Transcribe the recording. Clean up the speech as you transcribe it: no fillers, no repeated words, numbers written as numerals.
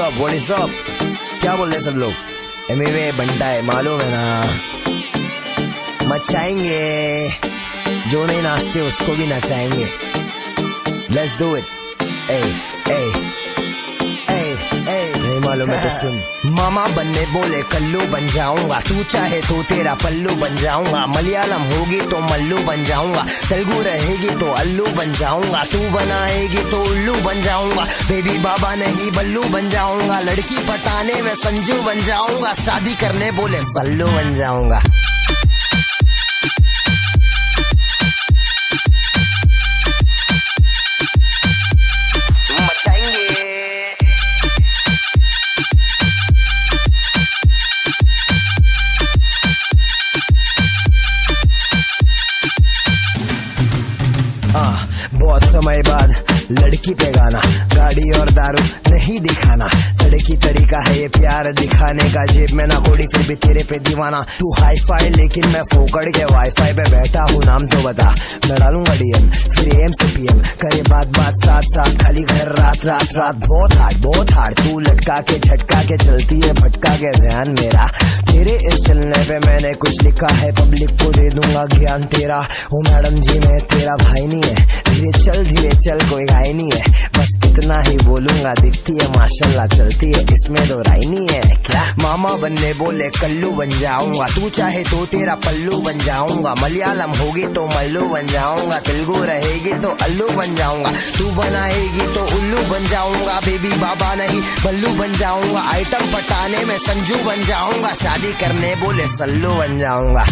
What is up? क्या बोल रहे सब लोग? एमवे बनता है, मालूम है ना। मचाएंगे, जो नहीं नाचते उसको भी नचाएंगे। Let's do it. नहीं मालूम है तो सुन। मामा बनने बोले कल्लू बन जाऊंगा, तू चाहे तो तेरा पल्लू बन जाऊंगा। मलयालम होगी तो मल्लू बन जाऊंगा, तेलुगु रहेगी तो अल्लू बन जाऊंगा। तू बनाएगी तो उल्लू बन जाऊंगा, बेबी बाबा नहीं बल्लू बन जाऊंगा। लड़की पटाने में संजू बन जाऊंगा, शादी करने बोले सल्लू बन जाऊंगा। बहुत समय बाद लड़की पे गाना, गाड़ी और दारू नहीं दिखाना। सड़की तरीका है ये प्यार दिखाने का, जेब में ना कोड़ी फिर भी तेरे पे दीवाना। तू हाई फाई लेकिन मैं फोकड़ के वाईफाई पे बैठा हूँ, नाम तो बता। मैं डालूंगा डीएम फिर एम से पीएम, करे बात साथ साथ, खाली घर रात रात रात। बहुत हार्ड तू लटका के झटका के चलती है, भटका के ध्यान मेरा। तेरे इस चलने पे मैंने कुछ लिखा है, पब्लिक को दे दूंगा ज्ञान तेरा। ओ मैडम जी मैं तेरा भाई नहीं है, धीरे चल कोई घाई नहीं है। बस इतना ही बोलूंगा, दिखती है माशाल्लाह चलती है, इसमें तो राय नहीं है क्या। मामा बनने बोले कल्लू बन जाऊंगा, तू चाहे तो तेरा पल्लू बन जाऊंगा। मलयालम होगी तो मल्लू बन जाऊंगा, तेलुगु रहेगी तो अल्लू बन जाऊंगा। तू बनाएगी तो उल्लू बन जाऊंगा, बेबी बाबा नहीं बल्लू बन जाऊंगा। आइटम पटाने में संजू बन जाऊंगा, शादी करने बोले सल्लू बन जाऊंगा।